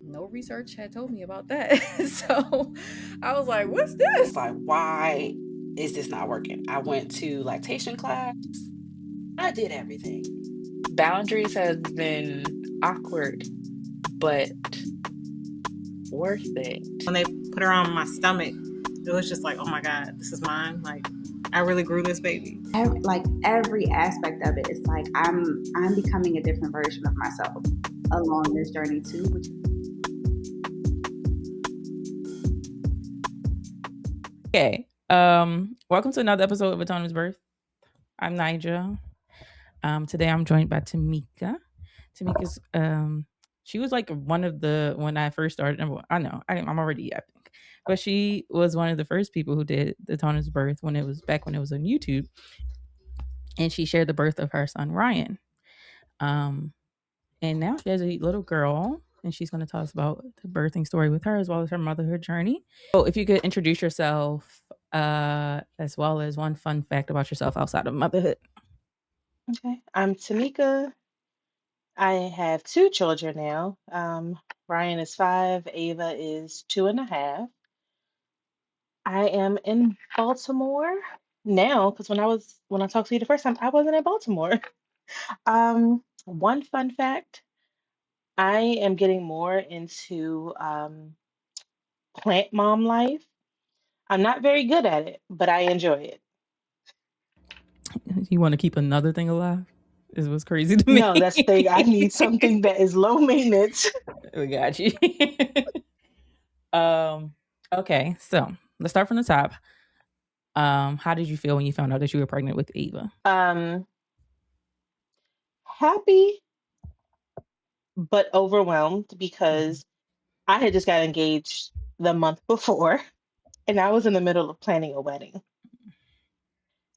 no research had told me about that. So I was like, what's this? Like, why is this not working? I went to lactation class. I did everything. Boundaries has been awkward, but worth it. When they put her on my stomach, it was just like, oh my God, this is mine. Like, I really grew this baby. Every aspect of it, it's like I'm becoming a different version of myself along this journey too. Okay. Welcome to another episode of Autonomous Birth. I'm Nigel. Today I'm joined by Tamika. Tamika's she was like one of the when I first started. I'm already epic, but she was one of the first people who did the Autonomous Birth when it was on YouTube, and she shared the birth of her son Ryan. And now she has a little girl, and she's going to tell us about the birthing story with her as well as her motherhood journey. So, if you could introduce yourself, as well as one fun fact about yourself outside of motherhood. Okay. I'm Tamika. I have two children now. Ryan is 5, Ava is 2.5. I am in Baltimore now because when I talked to you the first time, I wasn't in Baltimore. One fun fact, I am getting more into plant mom life. I'm not very good at it, but I enjoy it. You want to keep another thing alive? Is what's crazy to me. No, that's the thing. I need something that is low maintenance. We got you. Okay, so let's start from the top. How did you feel when you found out that you were pregnant with Ava? Happy but overwhelmed because I had just got engaged the month before and I was in the middle of planning a wedding.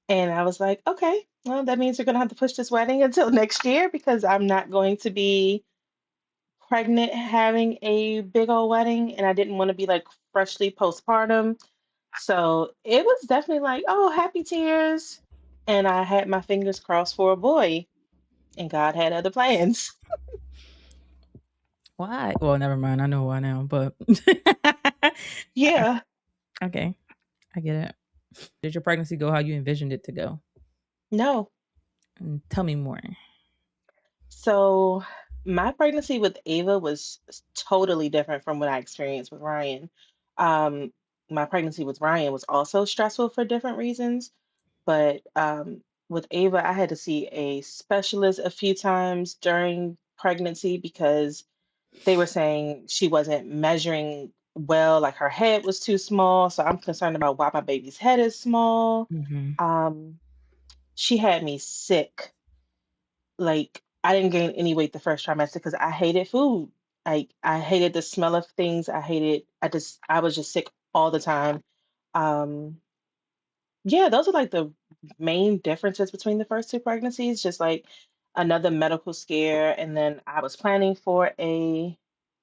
And I was like, okay, well, that means we're going to have to push this wedding until next year because I'm not going to be pregnant having a big old wedding. And I didn't want to be like freshly postpartum. So it was definitely like, oh, happy tears. And I had my fingers crossed for a boy, and God had other plans. Why? Well, never mind. I know why now, but Yeah, okay, I get it. Did your pregnancy go how you envisioned it to go? no. And tell me more. So my pregnancy with Ava was totally different from what I experienced with Ryan. Um, my pregnancy with Ryan was also stressful for different reasons, but with Ava, I had to see a specialist a few times during pregnancy because they were saying she wasn't measuring well, like her head was too small. So I'm concerned about why my baby's head is small. Mm-hmm. Um, she had me sick. Like I didn't gain any weight the first trimester because I hated food. I hated the smell of things. I was just sick all the time. Um, yeah, those are like the main differences between the first two pregnancies, just like another medical scare. And then I was planning for a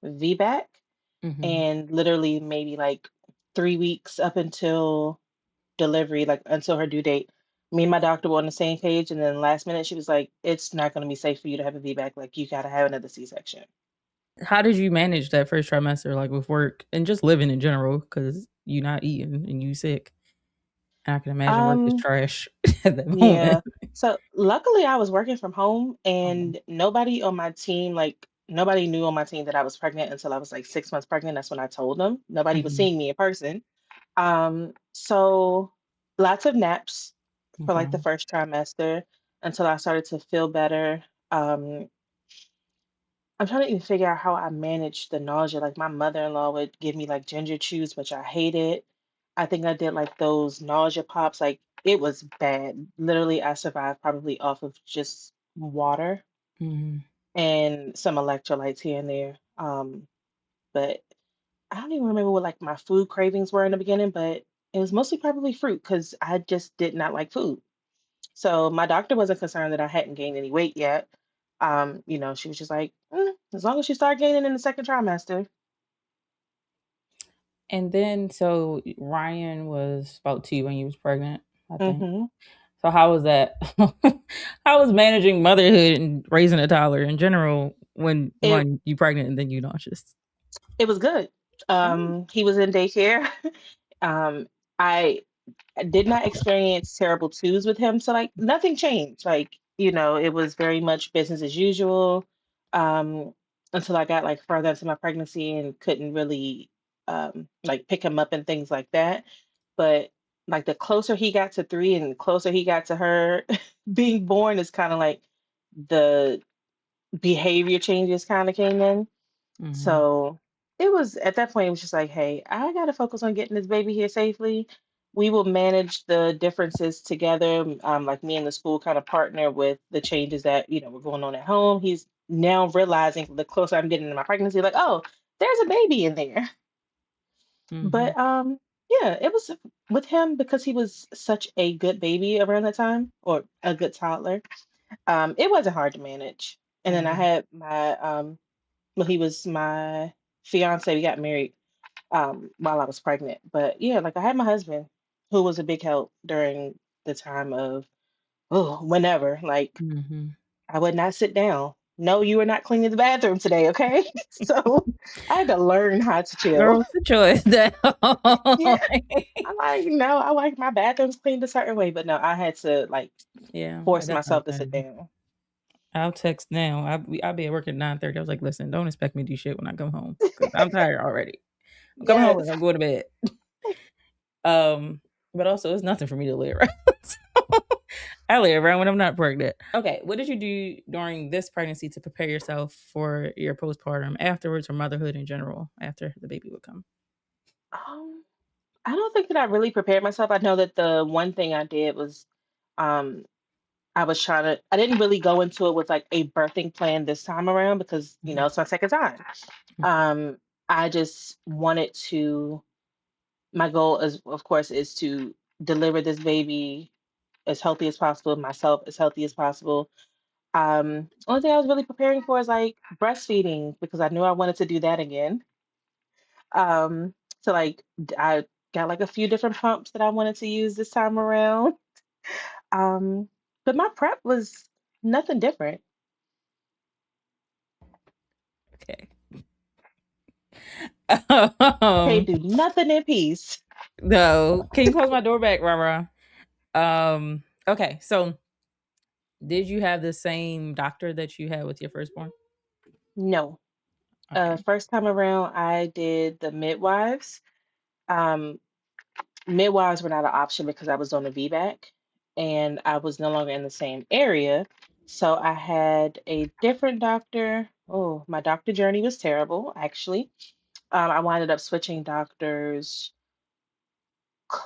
VBAC Mm-hmm. and literally maybe like 3 weeks up until delivery, like until her due date. Me and my doctor were on the same page, and then last minute she was like, "It's not going to be safe for you to have a VBAC. Like you got to have another C-section." How did you manage that first trimester, like with work and just living in general? Because you're not eating and you sick. And I can imagine work is Um, trash at that moment. yeah. So luckily, I was working from home, Mhm. and nobody knew on my team that I was pregnant until I was like 6 months pregnant. That's when I told them. Nobody was Mhm. seeing me in person. So lots of naps for like the Mhm. first trimester until I started to feel better. Um, I'm trying to even figure out how I managed the nausea. Like my mother-in-law would give me like ginger chews, which I hated. I think I did like those nausea pops. Like it was bad. Literally, I survived probably off of just water Mhm. and some electrolytes here and there. But I don't even remember what like my food cravings were in the beginning, but it was mostly probably fruit because I just did not like food. So my doctor wasn't concerned that I hadn't gained any weight yet. She was just like, as long as you start gaining in the second trimester. And then, so Ryan was about 2 when you was pregnant, I think. hmm So how was that? How was managing motherhood and raising a toddler in general when It one you pregnant and then you nauseous? It was good. Oh. He was in daycare. um, I did not experience terrible twos with him, so like nothing changed. Like, it was very much business as usual. Um, until I got like further into my pregnancy and couldn't really like pick him up and things like that. But like the closer he got to 3 and the closer he got to her being born is kind of like the behavior changes kind of came in. Mm-hmm. So it was at that point, it was just like, hey, I got to focus on getting this baby here safely. We will manage the differences together. Like me and the school kind of partner with the changes that, were going on at home. He's now realizing the closer I'm getting to my pregnancy, like, oh, there's a baby in there. Mm-hmm. But yeah, it was with him because he was such a good baby around that time or a good toddler. It wasn't hard to manage. And then I Okay. had my well, he was my fiance. We got married while I was pregnant. But yeah, like I had my husband who was a big help during the time of whenever. Like Mm-hmm. I would not sit down. No, you are not cleaning the bathroom today, okay? So I had to learn how to chill. Girl, sit your ass down. Yeah. I'm like, no, I like my bathrooms cleaned a certain way, but no, I had to like Yeah, I force got my myself to sit thing. down. I'll text now. I'll be at work at 9:30. I was like, listen, don't expect me to do shit when I come home because I'm tired already. I'm coming home Yes. and I'm going to bed. Um, but also it's nothing for me to lay around. So, I lay around when I'm not pregnant. Okay, what did you do during this pregnancy to prepare yourself for your postpartum afterwards or motherhood in general after the baby would come? Um, I don't think that I really prepared myself. I know that the one thing I did was um I didn't really go into it with like a birthing plan this time around because, Mhm. it's my second time. Um, I just wanted to, my goal is, of course, is to deliver this baby as healthy as possible, myself as healthy as possible. Only thing I was really preparing for is like breastfeeding because I knew I wanted to do that again. Um, so like I got like a few different pumps that I wanted to use this time around. Um, but my prep was nothing different. Okay. Can't um, do nothing in peace. no. Can you close my door back, Rara? Okay, so did you have the same doctor that you had with your firstborn? No. Okay. First time around, I did the midwives. Um, Midwives were not an option because I was on a VBAC and I was no longer in the same area. So I had a different doctor. Oh, my doctor journey was terrible, actually. I winded up switching doctors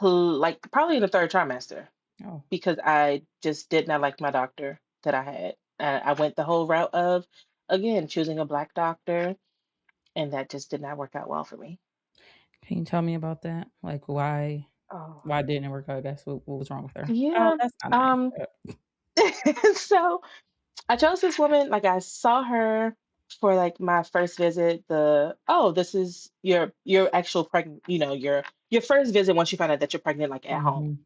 like probably in the third trimester Oh, because I just did not like my doctor that I had. I went the whole route of, again, choosing a black doctor, and that just did not work out well for me. can you tell me about that? Like why Oh, why didn't it work out? I guess what was wrong with her? Oh, yeah. that's not nice. Um, so I chose this woman, like I saw her for like my first visit, this is your actual pregnant, your first visit once you find out that you're pregnant, like at home.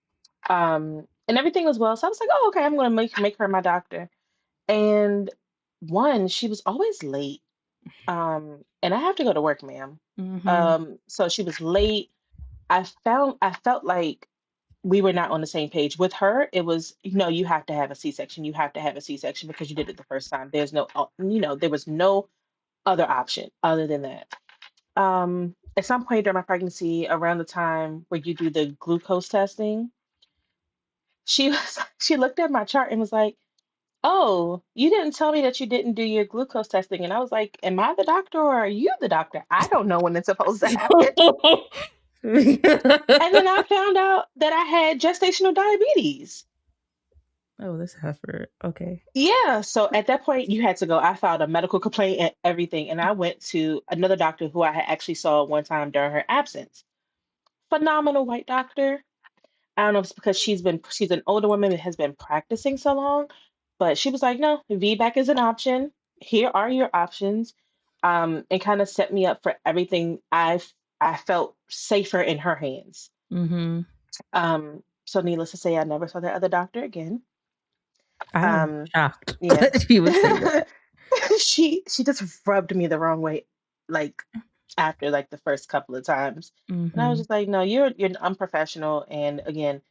Mhm. And everything was well. So I was like, oh, okay, I'm gonna make her my doctor. And one, she was always late. And I have to go to work, ma'am. Mhm. So she was late. I felt like we were not on the same page. With her, it was, you have to have a C-section. You have to have a C-section because you did it the first time. There was no other option other than that. At some point during my pregnancy, around the time where you do the glucose testing, she looked at my chart and was like, "Oh, you didn't tell me that you didn't do your glucose testing." And I was like, "Am I the doctor or are you the doctor? I don't know when it's supposed to happen." And then I found out that I had gestational diabetes. Oh, this heifer. Okay. Yeah, so at that point, you had to go. I filed a medical complaint and everything, and I went to another doctor who I had actually saw one time during her absence. Phenomenal white doctor. I don't know if it's because she's an older woman that has been practicing so long, but she was like, no, VBAC is an option. Here are your options. And kind of set me up for everything. I felt safer in her hands. Mhm. So needless to say, I never saw that other doctor again. I am Um, shocked yeah. that she would say that. She just rubbed me the wrong way, like after like the first couple of times. And I was Mhm. just like, no, you're unprofessional. And again,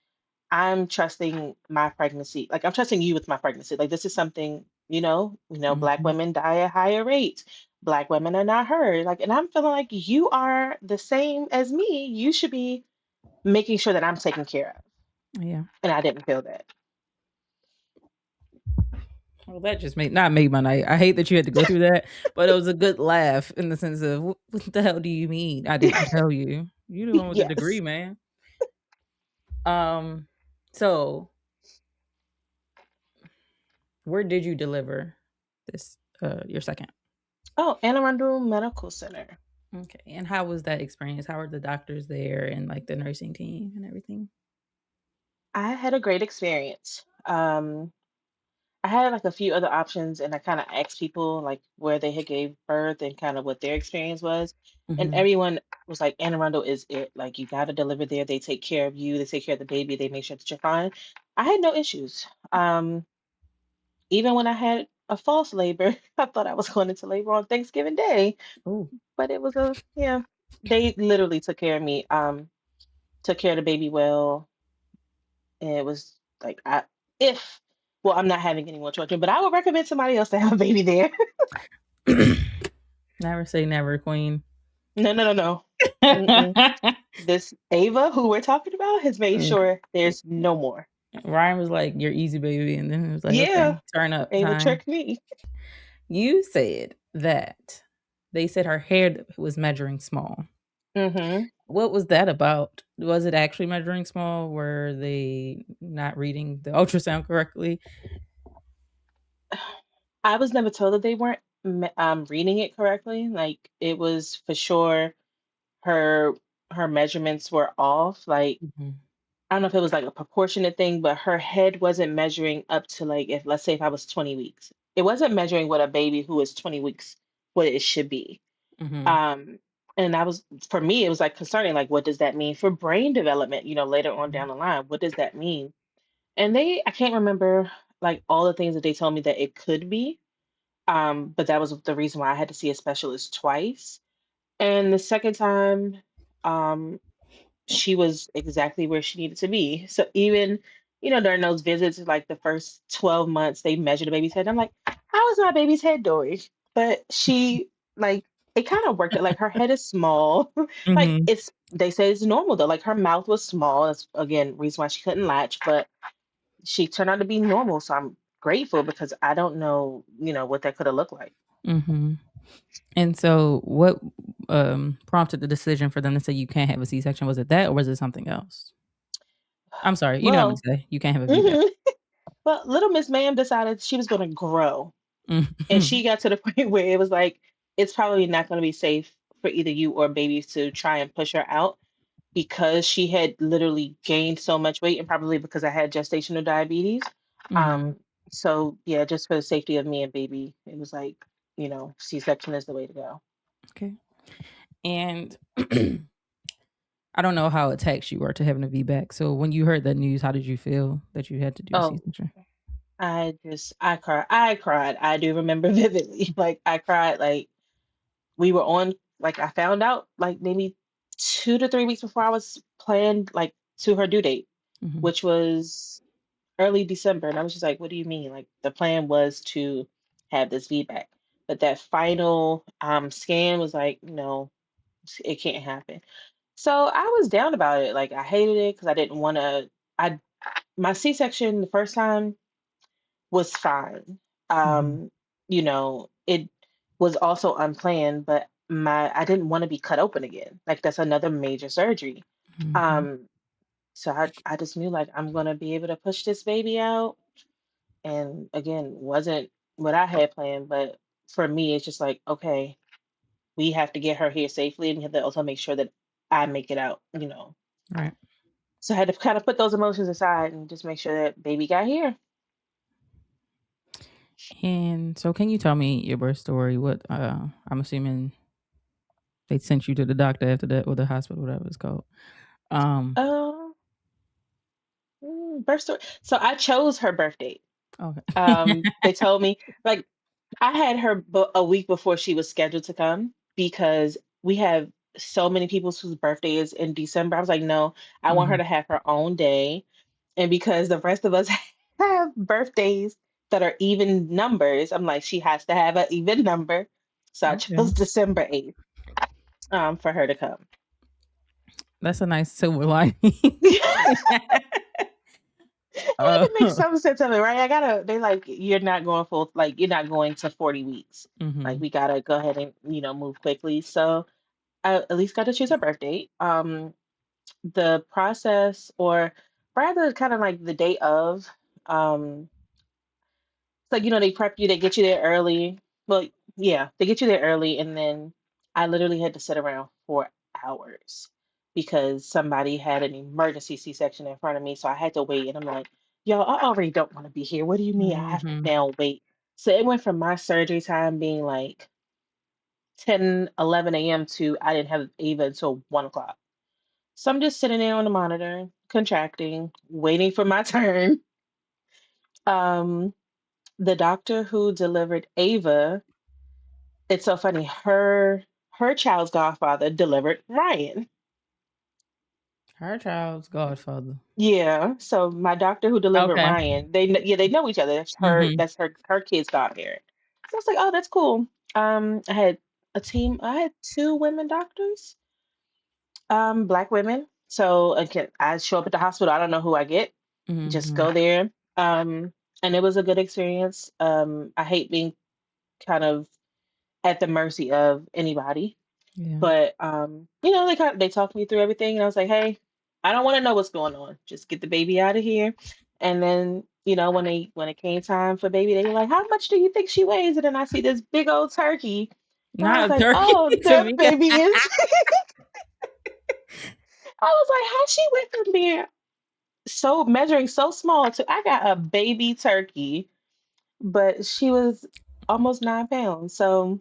I'm trusting my pregnancy. Like I'm trusting you with my pregnancy. Like this is something, Black Mhm. women die at higher rates. Black women are not heard. Like, and I'm feeling like you are the same as me. You should be making sure that I'm taken care of. Yeah. And I didn't feel that. Well, that just made my night. I hate that you had to go through that, but it was a good laugh in the sense of what the hell do you mean? I didn't tell you. You the one with the degree, Yes. man. Um, so where did you deliver this your second? Oh, Anne Arundel Medical Center. Okay. And how was that experience? How were the doctors there and like the nursing team and everything? I had a great experience. I had like a few other options, and I kind of asked people like where they had gave birth and kind of what their experience was, and Mhm. everyone was like, Anne Arundel is it. Like you got to deliver there. They take care of you. They take care of the baby. They make sure that you're fine. I had no issues. Even when I had a false labor, I thought I was going into labor on Thanksgiving Day, Oh. but it was a yeah. They literally took care of me. Took care of the baby well. And it was like if well, I'm not having any more children, but I would recommend somebody else to have a baby there. Never say never, queen. No, no, no, no. Mm-mm. This Ava, who we're talking about, has made Mm. sure there's no more. Ryan was like, "You're easy, baby," and then it was like, "Okay, Yeah, turn up Ava time." tricked me. You said that they said her hair was measuring small. Hmm. What was that about? Was it actually measuring small? Were they not reading the ultrasound correctly? I was never told that they weren't reading it correctly. Like it was for sure her her measurements were off. Like Mhm. I don't know if it was like a proportionate thing, but her head wasn't measuring up to like if let's say if I was 20 weeks. It wasn't measuring what a baby who is 20 weeks what it should be. Mhm. Um and I was for me it was like concerning like what does that mean for brain development, later on down the line. What does that mean? And I can't remember like all the things that they told me that it could be. But that was the reason why I had to see a specialist twice. And the second time, um, she was exactly where she needed to be. So even, during those visits, like the first 12 months, they measured the baby's head. I'm like, how is my baby's head doing? But she, like, it kind of worked out. Like, her head is small. Like, Mhm. they say it's normal though. Like, her mouth was small. That's, again, reason why she couldn't latch, but she turned out to be normal. So I'm grateful because I don't know, what that could have looked like. Mhm. And so, what prompted the decision for them to say you can't have a C-section? Was it that, or was it something else? I'm sorry, you know what I'm Well, gonna say. You can't have a VBAC. mhm. Well, little Miss Ma'am decided she was going to grow. And Mhm. she got to the point where it was like, it's probably not going to be safe for either you or babies to try and push her out because she had literally gained so much weight and probably because I had gestational diabetes. Mhm. Um, so yeah, just for the safety of me and baby, it was like, C-section is the way to go. Okay. And I don't know how attached you were to having a VBAC. So when you heard that news, how did you feel that you had to do a Oh, C-section? I cried. I cried. I do remember vividly. Like I cried like we were on like I found out like maybe 2 to 3 weeks before I was planned like to her due date, Mhm. which was early December. And I was just like, what do you mean? Like the plan was to have this feedback. But that final scan was like, no, it can't happen. So I was down about it. Like I hated it because I didn't want to I my C-section the first time was fine. Mhm. It was also unplanned, but I didn't want to be cut open again. Like that's another major surgery. Mhm. Um, so I just knew like I'm gonna be able to push this baby out. And again, wasn't what I had planned, but for me, it's just like, okay, we have to get her here safely and we have to also make sure that I make it out. Right. So I had to kind of put those emotions aside and just make sure that baby got here. And so can you tell me your birth story? What I'm assuming they sent you to the doctor after that or the hospital, whatever it's called. Um Um, Birth story. So I chose her birth date. okay. They told me like I had her a week before she was scheduled to come because we have so many people whose birthday is in December. I was like, no, I want her Mhm. to have her own day. And because the rest of us have birthdays that are even numbers, I'm like, she has to have an even number. So I Okay. chose December 8th for her to come. That's a nice silver lining. I had to make Uh, some sense of it, right? They like, you're not going full, like, you're not going to 40 weeks. Like, mhm. we gotta go ahead and, move quickly. So I at least got to choose her birthday. The process, or rather kind of like the day of, um, it's like, they prep you, they get you there early. Well, yeah, they get you there early, and then I literally had to sit around for hours because somebody had an emergency C-section in front of me, so I had to wait. And I'm like, yo, I already don't want to be here. What do you mean I have to Mhm. now wait? So it went from my surgery time being like 10, 11 a.m. to I didn't have Ava until 1 o'clock. So I'm just sitting there on the monitor, contracting, waiting for my turn. Um, the doctor who delivered Ava, it's so funny. Her child's godfather delivered Ryan. Her child's godfather. Yeah. So my doctor who delivered Okay. Ryan, they know each other. Mhm. That's her kid's godparent. So I was like, oh, that's cool. I had I had two women doctors, black women. So again, I show up at the hospital. I don't know who I get. Just Mhm. go there. And it was a good experience. I hate being kind of at the mercy of anybody. Yeah. But they talked me through everything, and I was like, hey, I don't want to know what's going on. Just get the baby out of here. And then, when it came time for baby, they were like, how much do you think she weighs? And then I see this big old turkey. And I was Not a like, turkey, oh, that Tamika. baby is. I was like, how she went from being so measuring so small to I got a baby turkey, but she was almost 9 pounds. So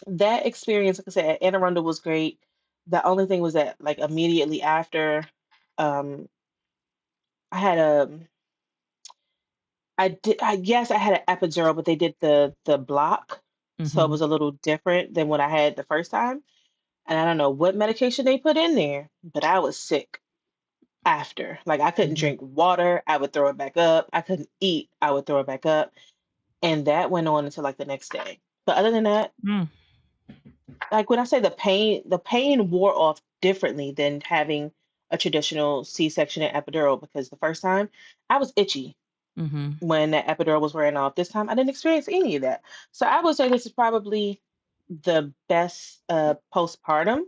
that experience, like I said, at Anne Arundel was great. The only thing was that, like, immediately after, um, I had I guess I had an epidural, but they did the block, so it was Mhm. a little different than what I had the first time. And I don't know what medication they put in there, but I was sick after. Like, I couldn't Mhm. drink water, I would throw it back up. I couldn't eat, I would throw it back up. And that went on until like the next day. But other than that, Mm. like when I say the pain wore off differently than having a traditional C-section and epidural, because the first time I was itchy Mhm. when that epidural was wearing off. This time I didn't experience any of that. So I would say this is probably the best postpartum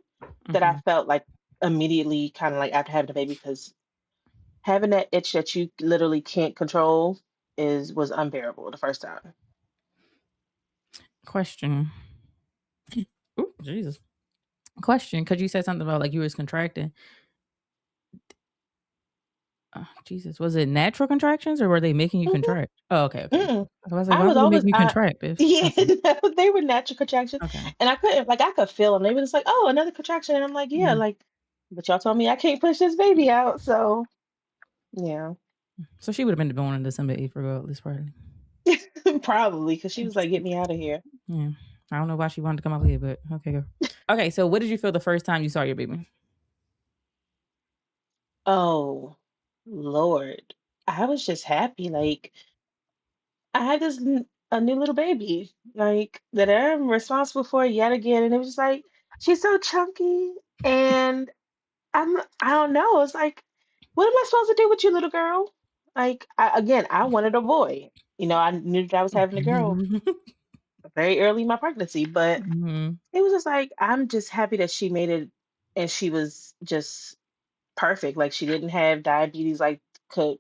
that I Mhm. felt like immediately, kind of like after having a baby, because having that itch that you literally can't control is was unbearable the first time. Question. Ooh, Jesus. Question, because you said something about like you was contracting. Jesus, was it natural contractions or were they making you Mhm. contract? Oh, okay, okay. Mm. I was like, I why was would they make always you contract? yeah, Okay. no, they were natural contractions, Okay. and I could feel them. They were just like, "Oh, another contraction," and I'm like, "Yeah," Mhm. like, but y'all told me I can't push this baby out, so yeah, So she would have been born on December 8th regardless, probably. probably because she was like, "Get me out of here." Yeah. I don't know why she wanted to come out here, but okay, go. Okay, so what did you feel the first time you saw your baby? Oh, Lord, I was just happy. Like, I had a new little baby, like, that I'm responsible for yet again, and it was just like, she's so chunky, and I don't know. It's like, what am I supposed to do with you, little girl? Like, again, I wanted a boy. I knew that I was having a girl very early in my pregnancy, but Mhm. it was just like, I'm just happy that she made it, and she was just perfect. Like, she didn't have diabetes, like, could,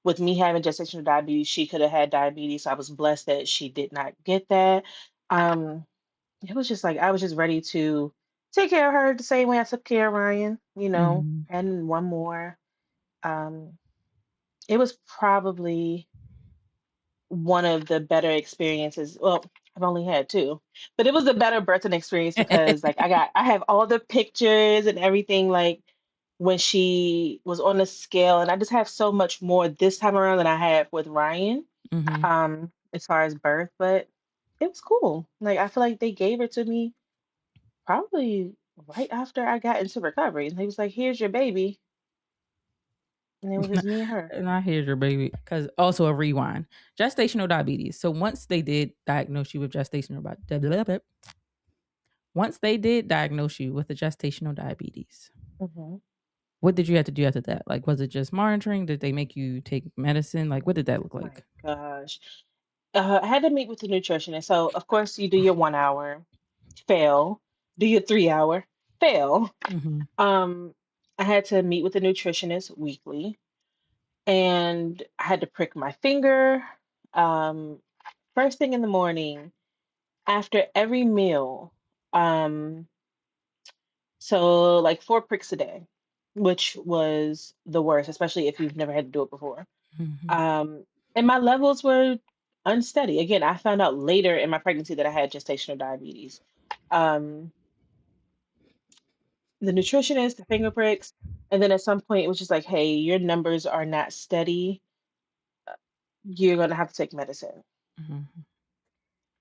with me having gestational diabetes, she could have had diabetes. I was blessed that she did not get that. Um, it was just like I was just ready to take care of her the same way I took care of Ryan, Mhm. and one more. Um, it was probably one of the better experiences. Well, I've only had two, but it was a better birthing experience because, like, I have all the pictures and everything, like when she was on the scale, and I just have so much more this time around than I had with Ryan, Mhm. as far as birth. But it was cool. Like, I feel like they gave her to me probably right after I got into recovery. And he was like, "Here's your baby," and it was just me and her. And I hear your baby. Because also a rewind. Gestational diabetes. So once they did diagnose you with once they did diagnose you with the gestational diabetes, Hmm. what did you have to do after that? Like, was it just monitoring? Did they make you take medicine? Like, what did that look My like? gosh. I had to meet with the nutritionist. So, of course, you do your 1 hour, fail, do your 3 hour, fail. Mm-hmm. Um, I had to meet with the nutritionist weekly, and I had to prick my finger. Um, First thing in the morning, after every meal. Um, so like 4 pricks a day, which was the worst, especially if you've never had to do it before. Mm-hmm. Um, and my levels were unsteady. Again, I found out later in my pregnancy that I had gestational diabetes. Um, the nutritionist, the finger pricks, and then at some point it was just like, hey, your numbers are not steady. You're gonna have to take medicine. Mm-hmm.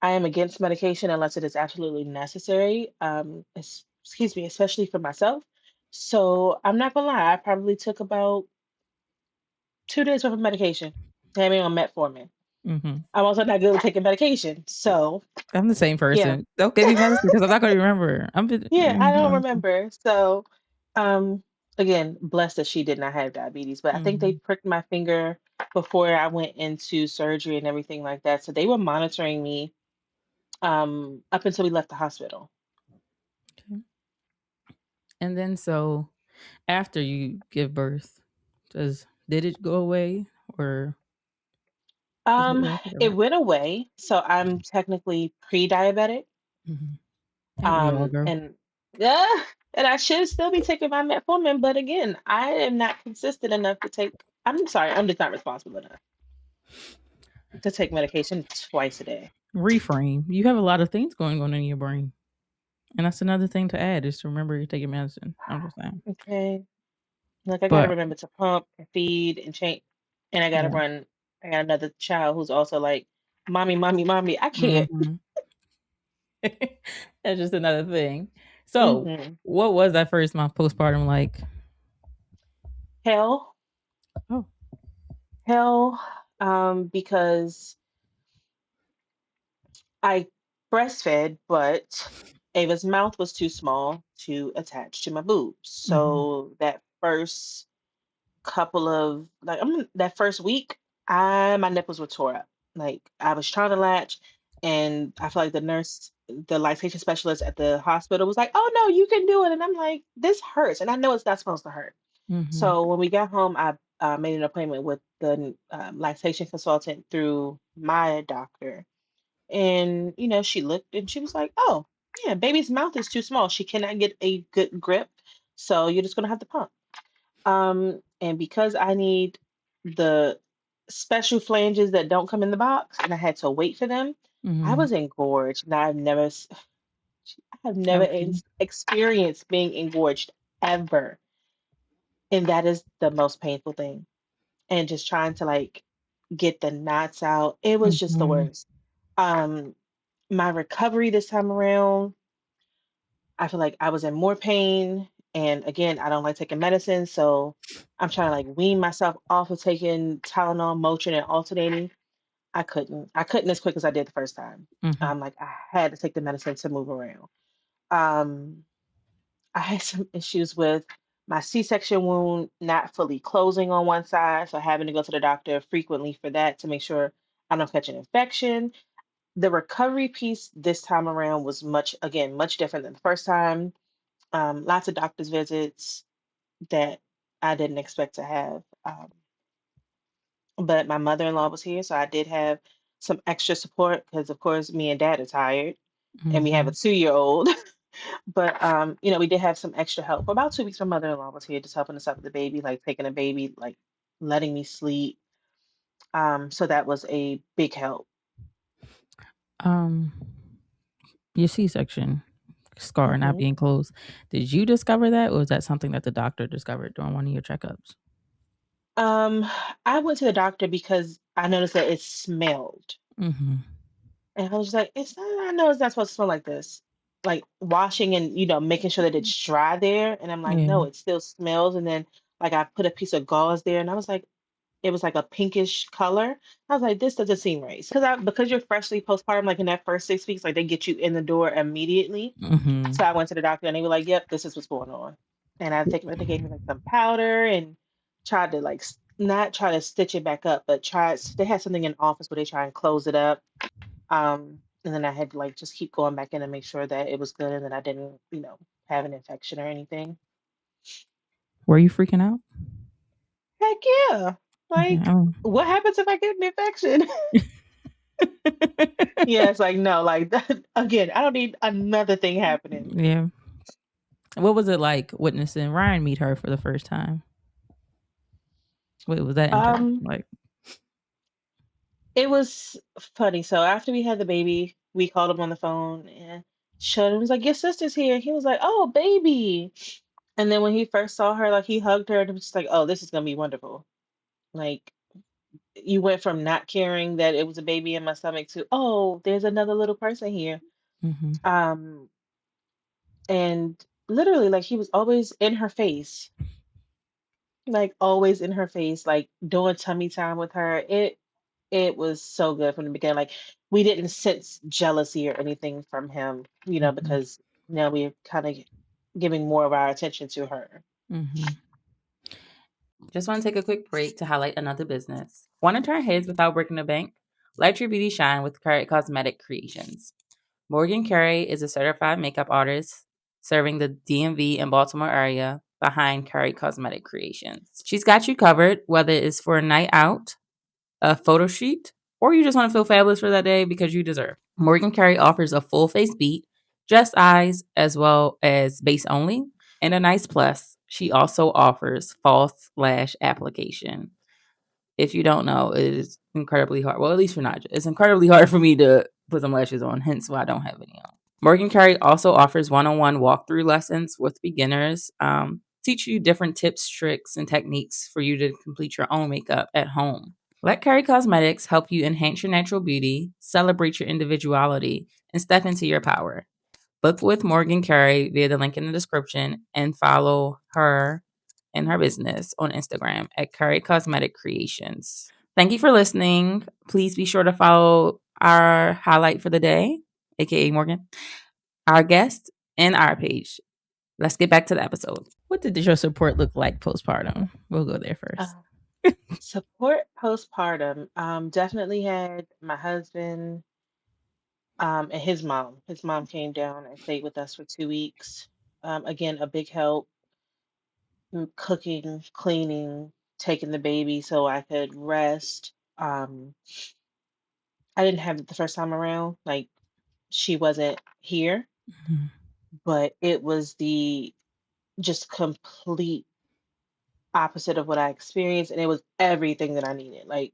I am against medication unless it is absolutely necessary. Excuse me, especially for myself. So I'm not gonna lie, I probably took about 2 days worth of medication. Having on metformin. Mm-hmm. I'm also not good with taking medication. So I'm the same yeah. person. Don't give me medicine because I'm not going to remember. Yeah, I don't remember. So, um, again, blessed that she did not have diabetes, but I think they Mm-hmm. pricked my finger before I went into surgery and everything like that. So they were monitoring me up until we left the hospital. Okay. And then so after you give birth, did it go away or is it Um, worse? Or it went away, so I'm technically pre-diabetic. mm-hmm. And we all go. And yeah, and I should still be taking my metformin, but again, I am not consistent enough to take. I'm sorry, I'm just not responsible enough to take medication twice a day. Reframe. You have a lot of things going on in your brain. And that's another thing to add is to remember you're taking medicine. I'm just saying. Okay. Like I gotta But remember to pump and feed and change, and I gotta yeah. run. I got another child who's also like, "Mommy, mommy, mommy." I can't. Mm-hmm. That's just another thing. So, Hmm. what was that first month postpartum like? Hell, Oh. hell, because I breastfed, but Ava's mouth was too small to attach to my boobs. Mm-hmm. So that first couple of that first week, I my nipples were tore up. Like I was trying to latch, and I feel like the lactation specialist at the hospital was like, "Oh no, you can do it," and I'm like, "This hurts," and I know it's not supposed to hurt. Mm-hmm. So when we got home, I made an appointment with the lactation consultant through my doctor, and she looked and she was like, "Oh, yeah, baby's mouth is too small. She cannot get a good grip, so you're just gonna have to pump." And because I need the special flanges that don't come in the box, and I had to wait for them, I Mm-hmm. was engorged. And I have never Ouchie. experienced being engorged ever, and that is the most painful thing. And just trying to like get the knots out, it was just the Mm-hmm. worst. Um, my recovery this time around, I feel like I was in more pain. And again, I don't like taking medicine. So I'm trying to like wean myself off of taking Tylenol, Motrin, and alternating. I couldn't. I couldn't as quick as I did the first time. Mm-hmm. Like I had to take the medicine to move around. Um, I had some issues with my C-section wound not fully closing on one side. So having to go to the doctor frequently for that to make sure I don't catch an infection. The recovery piece this time around was much different than the first time. Lots of doctor's visits that I didn't expect to have. But my mother-in-law was here, so I did have some extra support because, of course, me and dad are tired and we have Mm-hmm. a 2-year-old. But, we did have some extra help. For about 2 weeks, my mother-in-law was here just helping us up with the baby, like taking a baby, like letting me sleep. So that was a big help. Um, your C-section scar not Hmm. being closed. Did you discover that, or was that something that the doctor discovered during one of your checkups? Um, I went to the doctor because I noticed that it smelled. Mm-hmm. And I was just like, I know it's not supposed to smell like this. like washing and making sure that it's dry there, and I'm like, Yeah. no, it still smells. And then like I put a piece of gauze there, and I was like, it was like a pinkish color. I was like, this doesn't seem right. Because you're freshly postpartum, like in that first 6 weeks, like they get you in the door immediately. Mm-hmm. So I went to the doctor and they were like, yep, this is what's going on. And they gave me like some powder and tried to like not try to stitch it back up, but they had something in the office where they try and close it up. And then I had to like just keep going back in and make sure that it was good and that I didn't, have an infection or anything. Were you freaking out? Heck yeah. Okay. Like, what happens if I get an infection? Yeah, it's like, no, like that again, I don't need another thing happening. Yeah. What was it like witnessing Ryan meet her for the first time? What was that interaction Um, like? it was funny. So after we had the baby, we called him on the phone and showed him, was like, your sister's here. He was like, oh, baby. And then when he first saw her, like he hugged her and was just like, oh, this is gonna be wonderful. Like you went from not caring that it was a baby in my stomach to, oh, there's another little person here. Mm-hmm. Um, and literally, like he was always in her face, like always in her face, like doing tummy time with her. It was so good from the beginning. Like we didn't sense jealousy or anything from him, Mm-hmm. because now we're kind of giving more of our attention to her. Mm-hmm. Just want to take a quick break to highlight another business. Want to turn heads without breaking the bank? Let your beauty shine with Curry Cosmetic Creations. Morgan Curry is a certified makeup artist serving the DMV and Baltimore area behind Curry Cosmetic Creations. She's got you covered, whether it's for a night out, a photo shoot, or you just want to feel fabulous for that day because you deserve. Morgan Curry offers a full face beat, just eyes, as well as base only, and a nice plus. She also offers false lash application. If you don't know, it is incredibly hard. Well, at least for Naja, it's incredibly hard for me to put some lashes on, hence why I don't have any on. Morgan Curry also offers one-on-one walkthrough lessons with beginners, teach you different tips, tricks, and techniques for you to complete your own makeup at home. Let Curry Cosmetics help you enhance your natural beauty, celebrate your individuality, and step into your power. Book with Morgan Curry via the link in the description and follow her and her business on Instagram at Curry Cosmetic Creations. Thank you for listening. Please be sure to follow our highlight for the day, aka Morgan, our guest, and our page. Let's get back to the episode. What did your support look like postpartum? We'll go there first. Uh, Support postpartum. Definitely had my husband, and his mom. His mom came down and stayed with us for 2 weeks. Again, a big help, cooking, cleaning, taking the baby so I could rest. I didn't have it the first time around. Like she wasn't here, Mm-hmm. but it was the just complete opposite of what I experienced, and it was everything that I needed. Like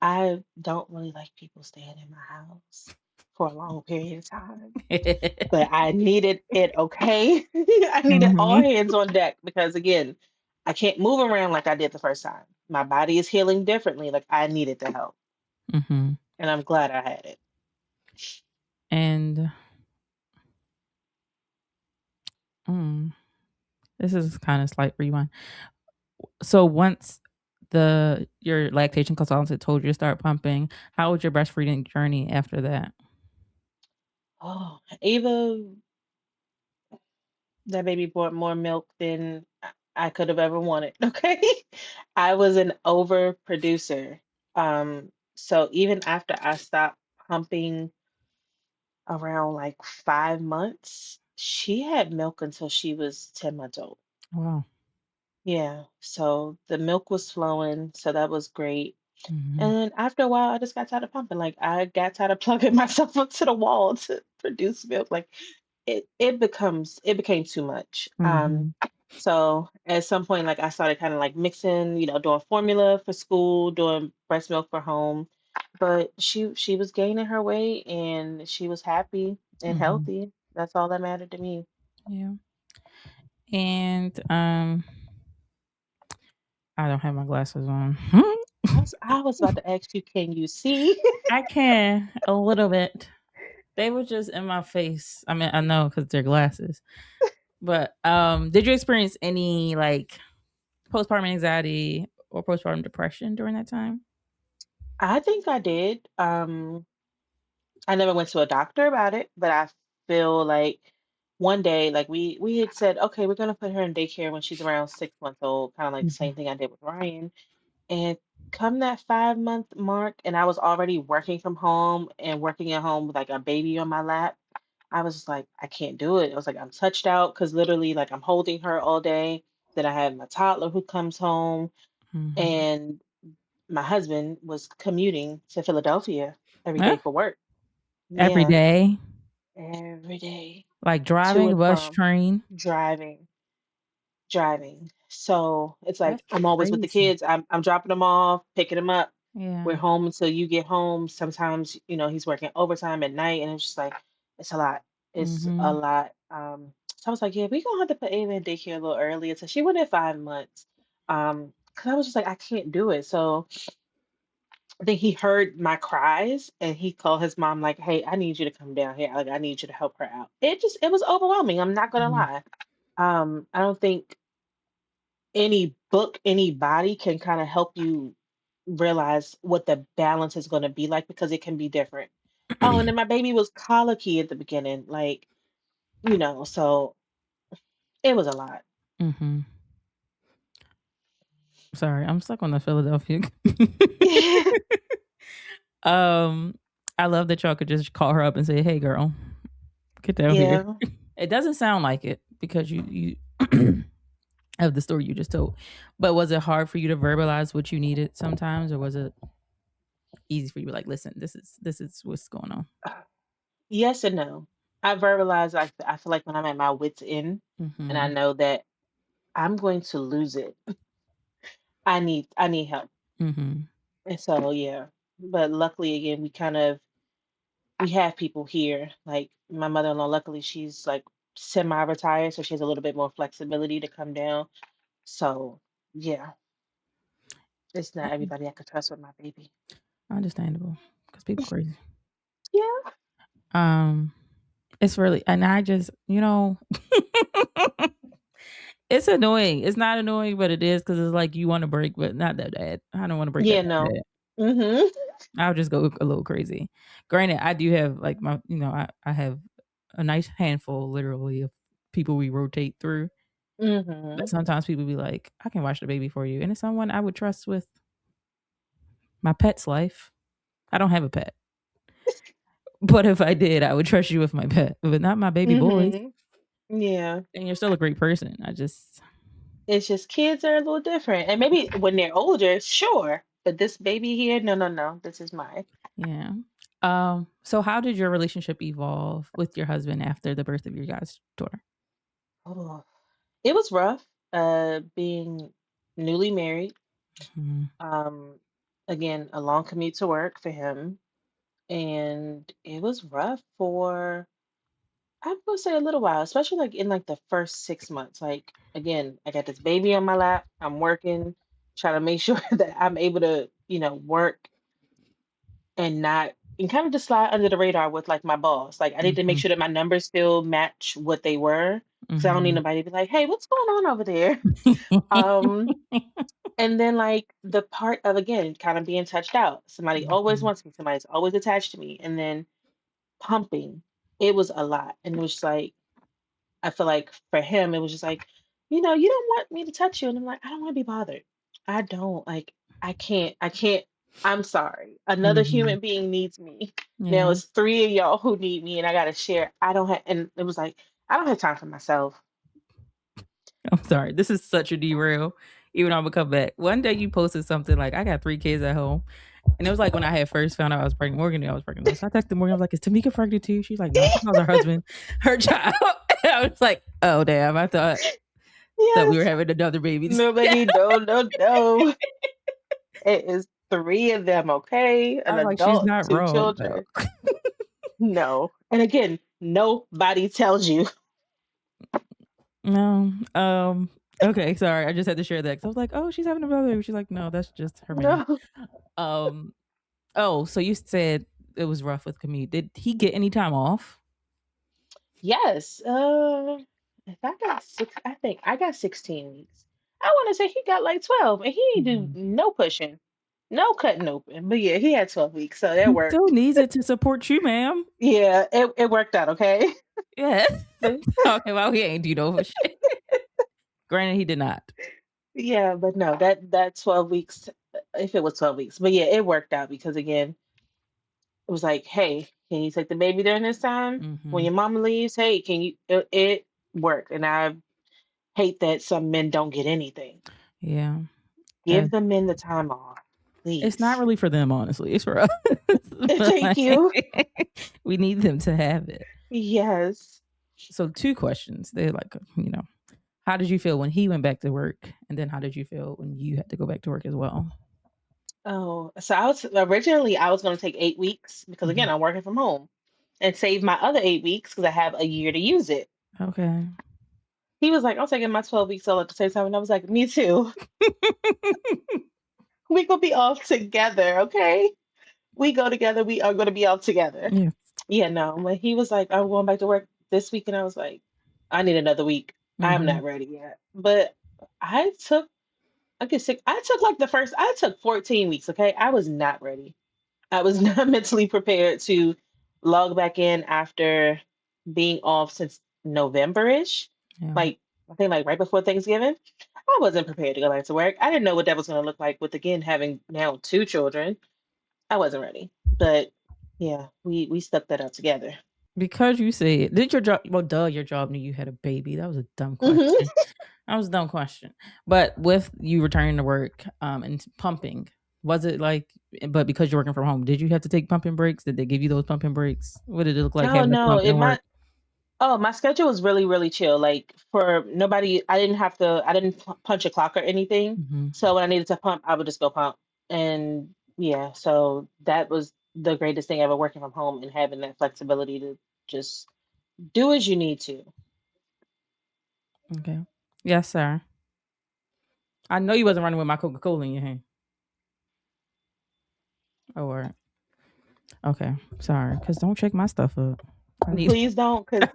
I don't really like people staying in my house for a long period of time, but I needed it, okay? I needed all Mm-hmm. hands on deck because again, I can't move around like I did the first time. My body is healing differently. Like I needed the help, Mm-hmm. and I'm glad I had it. And mm, this is kind of slight rewind. So once your lactation consultant told you to start pumping, how was your breastfeeding journey after that? Oh, Ava, that baby brought more milk than I could have ever wanted. Okay. I was an overproducer. So even after I stopped pumping around like 5 months, she had milk until she was 10 months old. Wow. Yeah. So the milk was flowing. So that was great. Mm-hmm. And then after a while, I just got tired of pumping. Like I got tired of plugging myself up to the wall to produce milk. Like it became too much. Mm-hmm. So at some point, like I started kind of like mixing, doing formula for school, doing breast milk for home. But she was gaining her weight and she was happy and Mm-hmm. healthy. That's all that mattered to me. Yeah. And I don't have my glasses on. I was about to ask you, can you see? I can a little bit. They were just in my face. I mean, I know because they're glasses. But did you experience any like postpartum anxiety or postpartum depression during that time? I think I did. I never went to a doctor about it, but I feel like one day, like we had said, okay, we're gonna put her in daycare when she's around 6 months old, kind of like the Mhm. same thing I did with Ryan. And come that 5 month mark, and I was already working from home and working at home with like a baby on my lap. I was just like, I can't do it. I was like, I'm touched out because literally, like, I'm holding her all day. Then I have my toddler who comes home, Mhm. and my husband was commuting to Philadelphia every Yeah. day for work. Every Yeah, day, every day like to driving, and bus, from train. driving. Driving. So it's like That's I'm always with the crazy. kids. I'm dropping them off, picking them up. We're Yeah. home until you get home. Sometimes, he's working overtime at night, and it's just like it's a lot. It's a Mhm. lot. So I was like, yeah, we gonna have to put Ava in daycare a little earlier. So she went at 5 months. Because I was just like, I can't do it. So I think he heard my cries and he called his mom like, hey, I need you to come down here. Like, I need you to help her out. It was overwhelming. I'm not gonna Mhm. lie. I don't think any book, anybody can kind of help you realize what the balance is going to be like because it can be different. Oh, and then my baby was colicky at the beginning, like, so it was a lot. Mhm. Sorry, I'm stuck on the Philadelphia. um, I love that y'all could just call her up and say, "Hey, girl, get down here." Yeah. It doesn't sound like it because you of the story you just told. But was it hard for you to verbalize what you needed sometimes, or was it easy for you? Like, listen, this is what's going on. Yes and no. I verbalize, I feel like when I'm at my wits' end and I Mm-hmm. know that I'm going to lose it, I need help. Mm-hmm. And so, yeah. But luckily, again, we have people here. Like my mother-in-law, luckily she's like semi-retired, so she has a little bit more flexibility to come down. So yeah, it's not Okay. everybody I could trust with my baby. Understandable because people crazy. Yeah. Um, it's really, and I just, it's annoying. It's not annoying, but it is because it's like you want to break, but not that bad. I don't want to break that Yeah, no. bad. Mm-hmm. I'll just go a little crazy. Granted, I do have like I have a nice handful, literally, of people we rotate through. But Mm-hmm. sometimes people be like, "I can watch the baby for you," and it's someone I would trust with my pet's life. I don't have a pet, but if I did, I would trust you with my pet, but not my baby boys. Mm-hmm. Yeah. And you're still a great person. I just, It's just kids are a little different. And maybe when they're older, sure. But this baby here, no, no, no. This is mine. yeah. So how did your relationship evolve with your husband after the birth of your guys' daughter? Oh, it was rough, being newly married. Mhm. Um, Again, a long commute to work for him. And it was rough for I would say a little while, especially like in like the first 6 months. Like again, I got this baby on my lap. I'm working, trying to make sure that I'm able to, work and not and kind of just slide under the radar with like my boss. Like I need to make Mhm. sure that my numbers still match what they were. Because I don't need Mhm. nobody to be like, hey, what's going on over there? Um, and then like the part of again, kind of being touched out. Somebody always Mhm. wants me, somebody's always attached to me. And then pumping. It was a lot. And it was just like I feel like for him, it was just like, you don't want me to touch you. And I'm like, I don't want to be bothered. I don't like, I can't, I'm sorry. Another Mhm. human being needs me. Now Yeah. it's three of y'all who need me and I got to share. I don't have, and it was like, I don't have time for myself. I'm sorry. This is such a derail. Even though I'm gonna come back. One day you posted something like, "I got 3 kids at home," and it was like when I had first found out I was pregnant. Morgan knew I was pregnant. Though. So I texted Morgan. I was like, "Is Tamika pregnant too?" She's like, "No." She calls her husband her child. I was like, "Oh damn!" I thought we were Yes. having another baby. Nobody, no, no, no. It is three of them, okay? I An was like, "She's adult, not two wrong though." children. No. And again, nobody tells you. No. Okay. Sorry. I just had to share that because I was like, "Oh, she's having a baby." She's like, "No, that's just her man." No. Um. Oh, so you said it was rough with commute. Did he get any time off? Yes. If I got six, I think I got 16 weeks. I want to say he got like 12, and he didn't Mhm. do no pushing, no cutting open. But yeah, he had 12 weeks, so that He still worked. needs it to support you, ma'am. Yeah, it worked out okay. Yeah. But Okay, well, he ain't do no shit. Granted, he did not. yeah, but no, that 12 weeks, if it was 12 weeks, but yeah, it worked out because again, it was like, hey, can you take the baby during this time when Mhm. your mama leaves? Hey, can you? It worked, and I hate that some men don't get anything. Yeah. Uh, Give the men the time off, it's not please. really for them, honestly. It's for us. But, Thank you. like, we need them to have it. Yes. So, two questions. They're like, how did you feel when he went back to work? And then how did you feel when you had to go back to work as well? Oh, so I was going to take 8 weeks because again, Mhm. I'm working from home and save my other 8 weeks because I have a year to use it. Okay. He was like, I'm taking my 12 weeks all at the same time. And I was like, me too. We gonna be off together, okay? We go together, we are gonna be off together. Yeah. Yeah, no. When he was like, I'm going back to work this week, and I was like, I need another week. I'm Mhm. not ready yet. But I took I get sick. I took 14 weeks, okay? I was not ready. I was not mentally prepared to log back in after being off since November-ish. Yeah. Like I think like right before Thanksgiving. I wasn't prepared to go back to work. I didn't know what that was gonna look like with again having now two children. I wasn't ready. But yeah, we stuck that out together. Because you said, did your job, well, duh, your job knew you had a baby. That was a dumb Hmm. question. That was a dumb question. But with you returning to work and pumping, was it like, but because you're working from home, did you have to take pumping breaks? Did they give you those pumping breaks? What did it look like No, having a no. pump It and might work? Oh, my schedule was really, really chill. Like for nobody, I didn't punch a clock or anything. Hmm. So when I needed to pump, I would just go pump. And yeah, so that was the greatest thing ever working from home and having that flexibility to just do as you need to. Okay. Yes, sir. I know you wasn't running with my Coca Cola in your hand. Oh, all right. Okay. Sorry. Because don't check my stuff up. I need, Please don't, because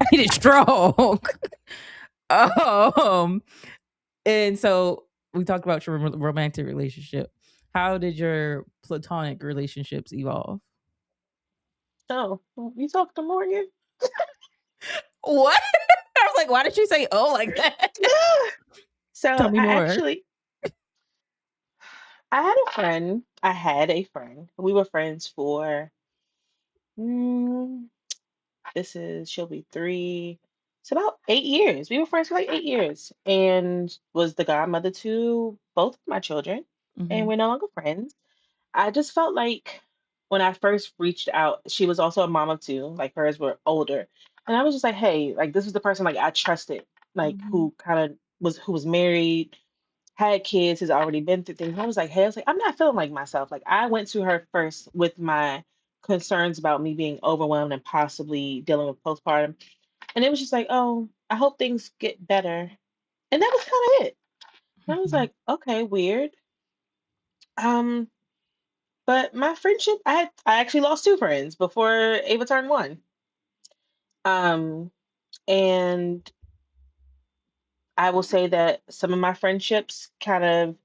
I need it strong. um, And so we talked about your romantic relationship. How did your platonic relationships evolve? oh, you talk to Morgan. What? I was like, why did you say oh like that? So Tell me more. I had a friend. We were friends for mm, she'll be three. It's about 8 years. We were friends for like 8 years and was the godmother to both of my children. And Hmm. we're no longer friends. I just felt like when I first reached out, she was also a mom of two, like hers were older. And I was just like, hey, like this was the person like I trusted, like Hmm. who was married, had kids, has already been through things. I was like, hey, I was like, I'm not feeling like myself. Like I went to her first with my concerns about me being overwhelmed and possibly dealing with postpartum. And it was just like, oh, I hope things get better. And that was kind of it. And I was Hmm. like, okay, weird. Um, but my friendship, I actually lost two friends before Ava turned one. Um, and I will say that some of my friendships kind of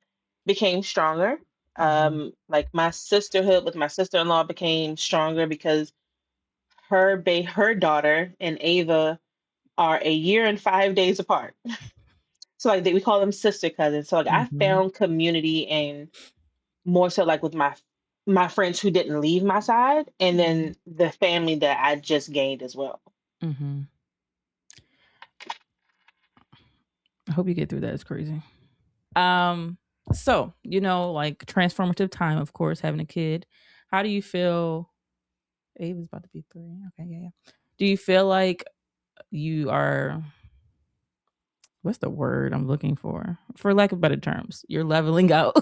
became stronger. Hmm. Like my sisterhood with my sister-in-law became stronger because her daughter and Ava are a year and 5 days apart. So like we call them sister cousins. So like I Hmm. found community and more so like with my friends who didn't leave my side, and Hmm. then the family that I just gained as well. Hmm. I hope you get through that. It's crazy. Um, so like transformative time, of course, having a kid. How do you feel? Ava's about to be 3. Okay, yeah, yeah. Do you feel like you are what's the word I'm looking for lack of better terms, you're leveling out?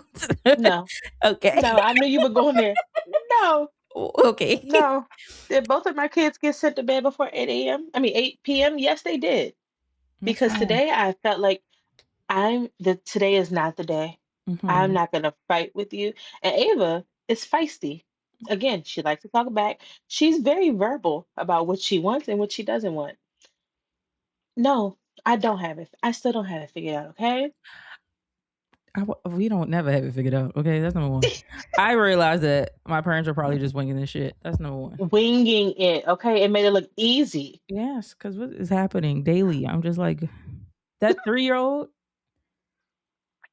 No, Okay. no, I knew you were going there. No, Okay. no. Did both of my kids get sent to bed before 8 a.m.? I mean 8 p.m. Yes, they did. That's Because fine. today I felt like today is not the day. I'm Mhm. not gonna fight with you. And Ava is feisty. Again, she likes to talk back. She's very verbal about what she wants and what she doesn't want. No, I don't have it. I still don't have it figured out, okay? We don't never have it figured out. Okay, that's number one. I realized that my parents are probably just winging this shit. That's number one. Winging it, okay? It made it look easy. Yes, because what is happening daily? I'm just like that 3-year-old.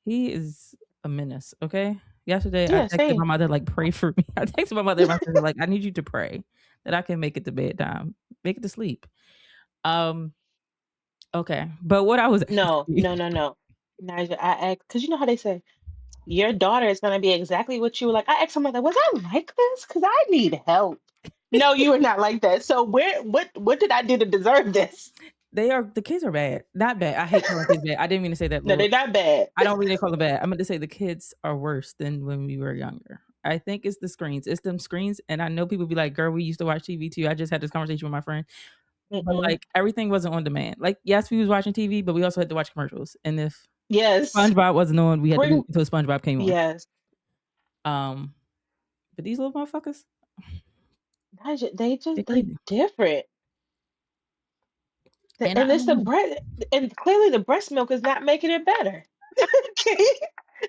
He is a menace. Okay. Yesterday, I Yeah, texted my same. mother like, "Pray for me." I texted my mother and my sister like, "I need you to pray that I can make it to bedtime, make it to sleep." Um. Okay, but what I was No, asking, no, no, no. Nigel, I asked, because you know how they say, your daughter is going to be exactly what you were like. I asked my mother, was I like this? Because I need help. No, you were not like that. So what did I do to deserve this? the kids are bad, not bad. I hate calling kids bad. I didn't mean to say that, No, Lord. they're not bad. I don't mean to call them bad. I meant to say the kids are worse than when we were younger. I think it's the screens. It's them screens. And I know people be like, girl, we used to watch TV too. I just had this conversation with my friend. But Mm-mm. like everything wasn't on demand. Like, yes, we was watching TV, but we also had to watch commercials. And if Yes. SpongeBob wasn't on, we had to wait Bring, until SpongeBob came on. yes. Um, but these little motherfuckers, Nigel, they're they crazy. different. And I And it's don't the know. breast, and clearly the breast milk is not making it better. Okay.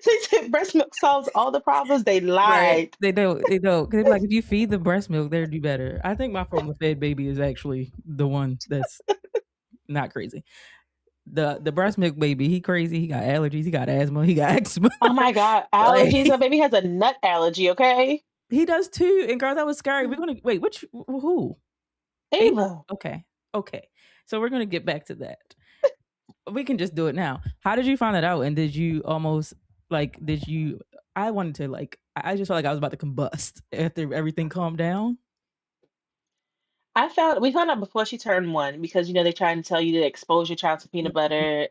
They said breast milk solves all the problems. They Right. lied. They don't. They don't. Cause they be like, if you feed the breast milk, they'd do better. I think my formula fed baby is actually the one that's not crazy. The breast milk baby, he crazy. He got allergies. He got asthma. He got eczema. Oh my God, Like allergies. My baby has a nut allergy, okay? he does too. And girl, that was scary. We're gonna wait. Which who? Ava? Ava. Okay. Okay. So we're gonna get back to that. We can just do it now. How did you find that out? And did you almost like? Did you? I wanted to like. I just felt like I was about to combust after everything calmed down. We found out before she turned 1 because they try and tell you to expose your child to peanut butter,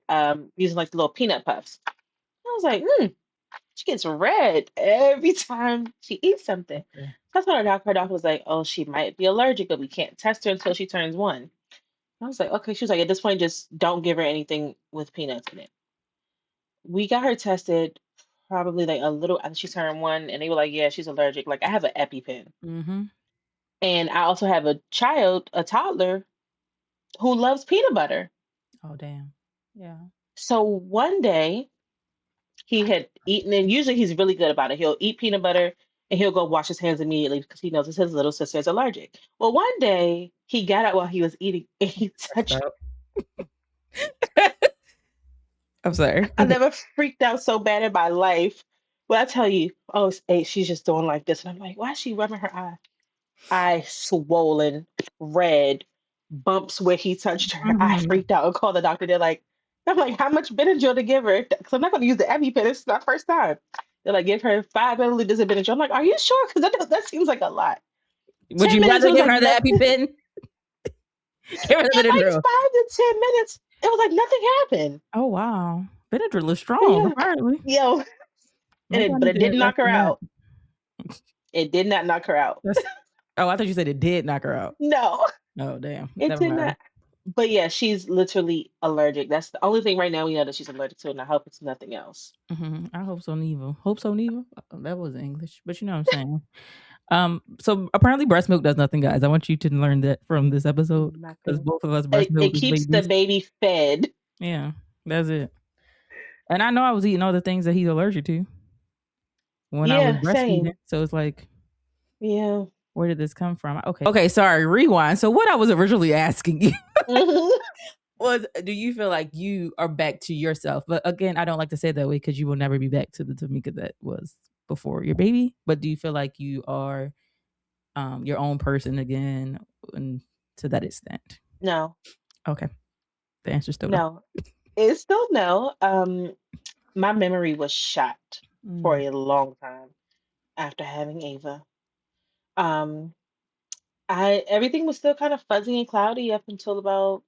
using like the little peanut puffs. I was like, she gets red every time she eats something. Okay. So I told her doctor. Her doctor was like, oh, she might be allergic, but we can't test her until she turns 1. I was like, okay. She was like, at this point, just don't give her anything with peanuts in it. We got her tested probably like a little after she turned 1, and they were like, yeah, she's allergic. Like, I have an EpiPen. Mm-hmm. And I also have a toddler, who loves peanut butter. Oh damn. Yeah. So one day he had eaten, and usually he's really good about it. He'll eat peanut butter and he'll go wash his hands immediately because he knows his little sister is allergic. Well, one day he got out while he was eating and he touched. Stop. I'm sorry. I never freaked out so bad in my life. Well, I tell you, oh, hey, she's just doing like this. And I'm like, why is she rubbing her eye? Eye swollen, red, bumps where he touched her. I Mhm. freaked out and called the doctor. I'm like, how much Benadryl to give her? Because I'm not going to use the EpiPen. It's not first time. They're like, give her 5 milliliters of Benadryl. I'm like, are you sure? Because that seems like a lot. Would 10 you minutes, rather it was give like her the nothing. EpiPen? Give her the In like Benadryl. 5 to 10 minutes, it was like nothing happened. Oh wow, Benadryl is But strong. yeah, Apparently, yo, maybe I but need it to didn't knock invest her in that. out. It did not knock her out. That's. Oh, I thought you said it did knock her out. No, Oh damn. it Never did mind. not. But yeah, she's literally allergic. That's the only thing right now we know that she's allergic to, and I hope it's nothing else. I hope so, Neva. Hope so, Neva. That was English, but you know what I'm saying. So apparently breast milk does nothing, guys. I want you to learn that from this episode because Nothing. both of us breast It milk is keeps the babies. baby fed. Yeah, that's it. And I know I was eating all the things that he's allergic to when I was Yeah, breastfeeding. same. So it's like, Yeah. where did this come from? Okay. Okay, sorry, rewind. So what I was originally asking you Mhm. was, do you feel like you are back to yourself? But again, I don't like to say it that way because you will never be back to the Tamika that was before your baby. But do you feel like you are your own person again and to that extent? No, Okay. The answer is still no. no. It's still no. My memory was shot for Mm. a long time after having Ava. Um, I everything was still kind of fuzzy and cloudy up until about,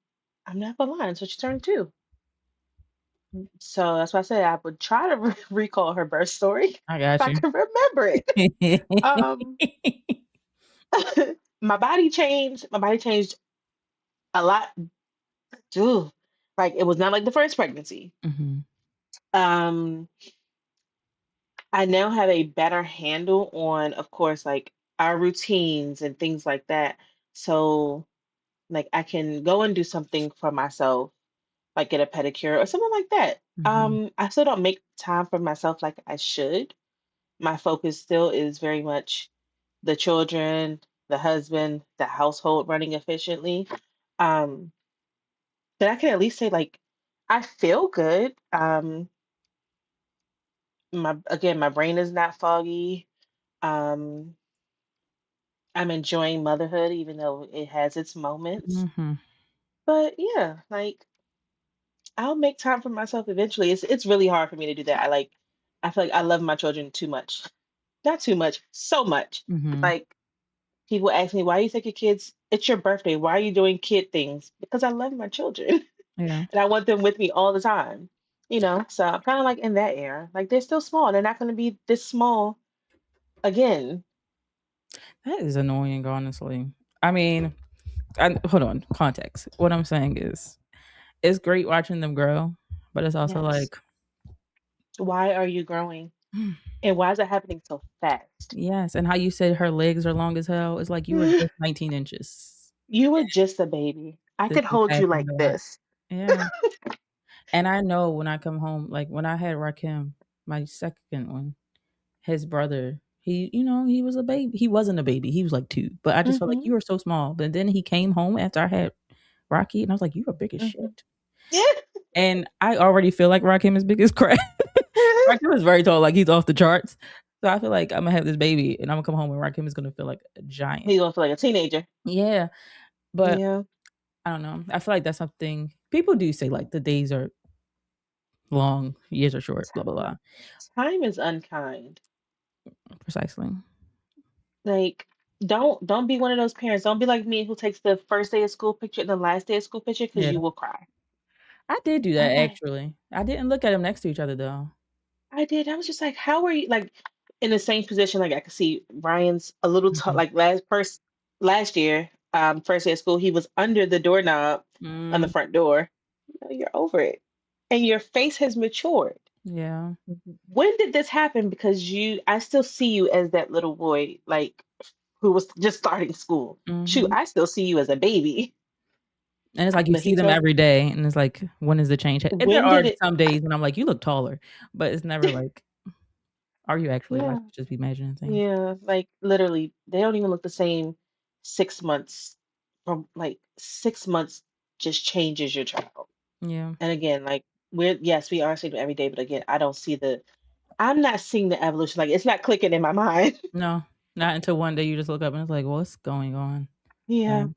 I'm not gonna lie, until she turned 2. So that's why I said I would try to recall her birth story if I got I you. could remember it. Um, my body changed. My body changed a lot. Dude, like it was not like the first pregnancy. Hmm. Um, I now have a better handle on, of course, like our routines and things like that. So like I can go and do something for myself, like get a pedicure or something like that. Mhm. I still don't make time for myself like I should. My focus still is very much the children, the husband, the household running efficiently. Um, but I can at least say like I feel good. My brain is not foggy. Um, I'm enjoying motherhood even though it has its moments. Mhm. But yeah, like I'll make time for myself eventually. It's really hard for me to do that. I feel like I love my children too much. Not too much, so much. Mhm. Like people ask me, why do you take your kids? It's your birthday. Why are you doing kid things? Because I love my children Yeah. and I want them with me all the time. So I'm kind of like in that era. Like they're still small. They're not going to be this small again. That is annoying, honestly. I mean, hold on, context. What I'm saying is, it's great watching them grow, but it's also Yes. like, Why are you growing? And why is it happening so fast? yes. And how you said her legs are long as hell. It's like you were just 19 inches. You were just a baby. I This could is hold you happening like a lot. this. Yeah. And I know when I come home, like when I had Rakim, my second one, his brother, he was a baby. He wasn't a baby. He was like 2. But I just felt like Hmm. you were so small. But then he came home after I had Rocky, and I was like, you are big as Hmm. shit. And I already feel like Rakim is big as crap. Rakim is very tall, like he's off the charts. So I feel like I'm gonna have this baby, and I'm gonna come home and Rakim is gonna feel like a giant. He gonna feel like a teenager. Yeah, but Yeah. I don't know. I feel like that's something people do say, like the days are long, years are short, blah blah Ti- blah. Time is unkind. Precisely. Like, don't be one of those parents. Don't be like me who takes the first day of school picture and the last day of school picture because Yeah, you will cry. I did do I'm that like, actually. I didn't look at them next to each other though. I did. I was just like, how are you like in the same position? Like I could see Ryan's a little tall. Mhm. Like last year, first day of school, he was under the doorknob on the Mm, front door. No, you're over it, and your face has matured. yeah. When did this happen? Because I still see you as that little boy, like who was just starting school. Shoot, Hmm. I still see you as a baby. And it's like you But see he them told, every day, and it's like, when is the change? And there when are did it? some days when I'm like, you look taller, but it's never like, are you actually? Or I Yeah, should just be imagining things. yeah, like literally, they don't even look the same 6 months from like 6 months just changes your child. Yeah. And again, like yes, we are seeing it every day, but again, I'm not seeing the evolution. Like it's not clicking in my mind. No, not until one day you just look up and it's like, what's going on? Yeah, Like,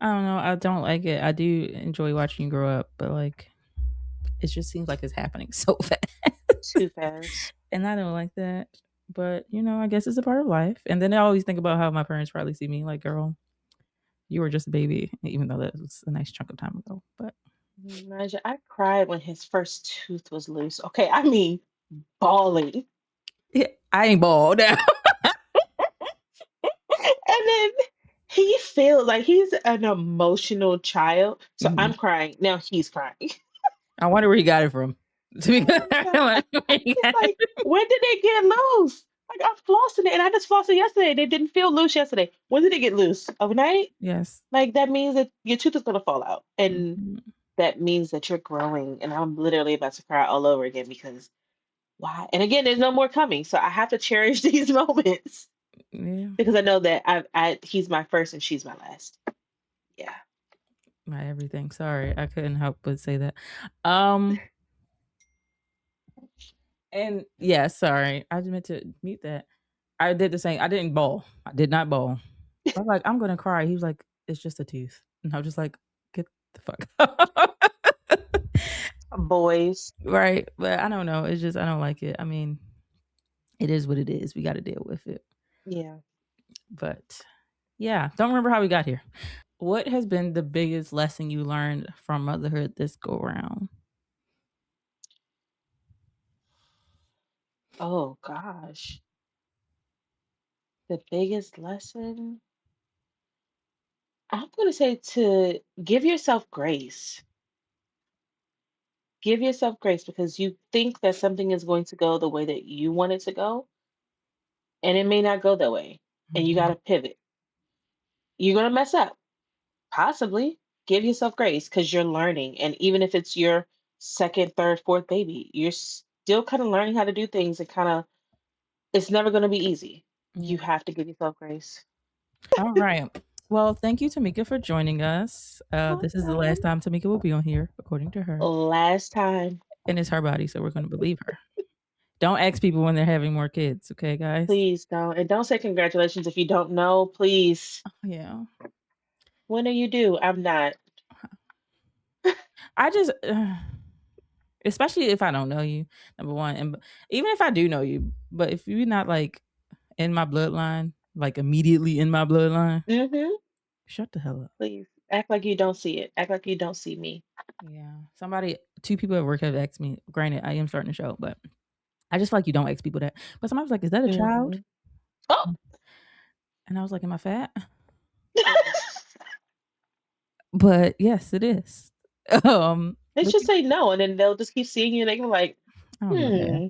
I don't know. I don't like it. I do enjoy watching you grow up, but like, it just seems like it's happening so fast. too fast. And I don't like that. But, I guess it's a part of life. And then I always think about how my parents probably see me like, girl, you were just a baby, even though that was a nice chunk of time ago. But Nigel, I cried when his first tooth was loose. Okay, I mean bawling. yeah, I ain't bald now. And then he feels like he's an emotional child. So Mhm. I'm crying. Now he's crying. I wonder where he got it from. To be Oh good, my I God. wonder where he He's got it like, from. when did they get loose? Like I'm flossing it and I just flossed it yesterday. They didn't feel loose yesterday. When did it get loose? Overnight? Yes. Like that means that your tooth is gonna fall out. And Mhm. that means that you're growing. And I'm literally about to cry all over again because why? And again, there's no more coming. So I have to cherish these moments Yeah. because I know that he's my first and she's my last. Yeah. My everything. Sorry, I couldn't help but say that. Um, and yeah, sorry, I just meant to mute that. I did the same. I didn't bawl. I did not bawl. I was like, I'm gonna cry. He was like, it's just a tooth, and I was just like, get the fuck out. Boys. Right, but I don't know. It's just I don't like it. I mean, it is what it is. We got to deal with it. Yeah. But yeah, don't remember how we got here. What has been the biggest lesson you learned from motherhood this go round? Oh gosh. The biggest lesson, I'm going to say to give yourself grace. Give yourself grace because you think that something is going to go the way that you want it to go, and it may not go that way. and you got to pivot. You're going to mess up, possibly. Give yourself grace because you're learning. And even if it's your second, third, fourth baby, you're still kind of learning how to do things and kind of, it's never going to be easy. Yeah. You have to give yourself grace. All right. Well, thank you, Tamika, for joining us. This is the last Awesome. time Tamika will be on here, according to her. Last time. And it's her body, so we're going to believe her. Don't ask people when they're having more kids, okay, guys? Please don't. And don't say congratulations if you don't know. Please. Yeah. When are you due? I'm not. I just, especially if I don't know you, number one, and even if I do know you, but if you're not like in my bloodline, like immediately in my bloodline, Mm-hmm. shut the hell up. Please. Act like you don't see it. Act like you don't see me. Yeah. Two people at work have asked me, granted, I am starting the show, but I just feel like you don't ask people that. But somebody was like, is that a child? Mm-hmm. Oh. And I was like, am I fat? But yes, it is. They But should say no, and then they'll just keep seeing you and they can like, I don't give a damn. hmm.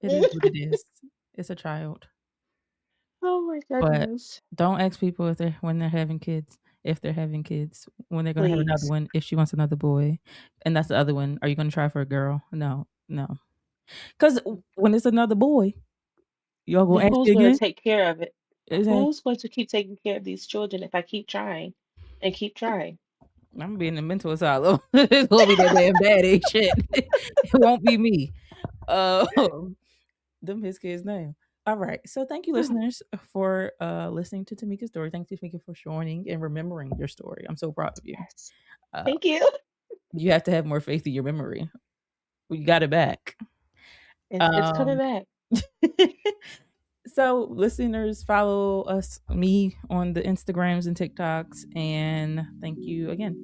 It is what it is. It's a child. Oh my But goodness. don't ask people if they're when they're having kids, if they're having kids, when they're gonna have another Please. one, if she wants another boy. And that's the other one. Are you gonna try for a girl? No, no. Because when it's another boy, y'all Then gonna ask who's me going to again? take care of it? Exactly. Who's going to keep taking care of these children if I keep trying and keep trying? I'm gonna be in the mental asylum. It's gonna be that damn daddy shit. It won't be me. Them his kids now. All right. So thank you, listeners, for listening to Tamika's story. Thank you, Tamika, for joining and remembering your story. I'm so proud of you. Yes. Uh, Thank you. you have to have more faith in your memory. We got it back. It's coming Um, back. so listeners, follow me on the Instagrams and TikToks, and thank you again.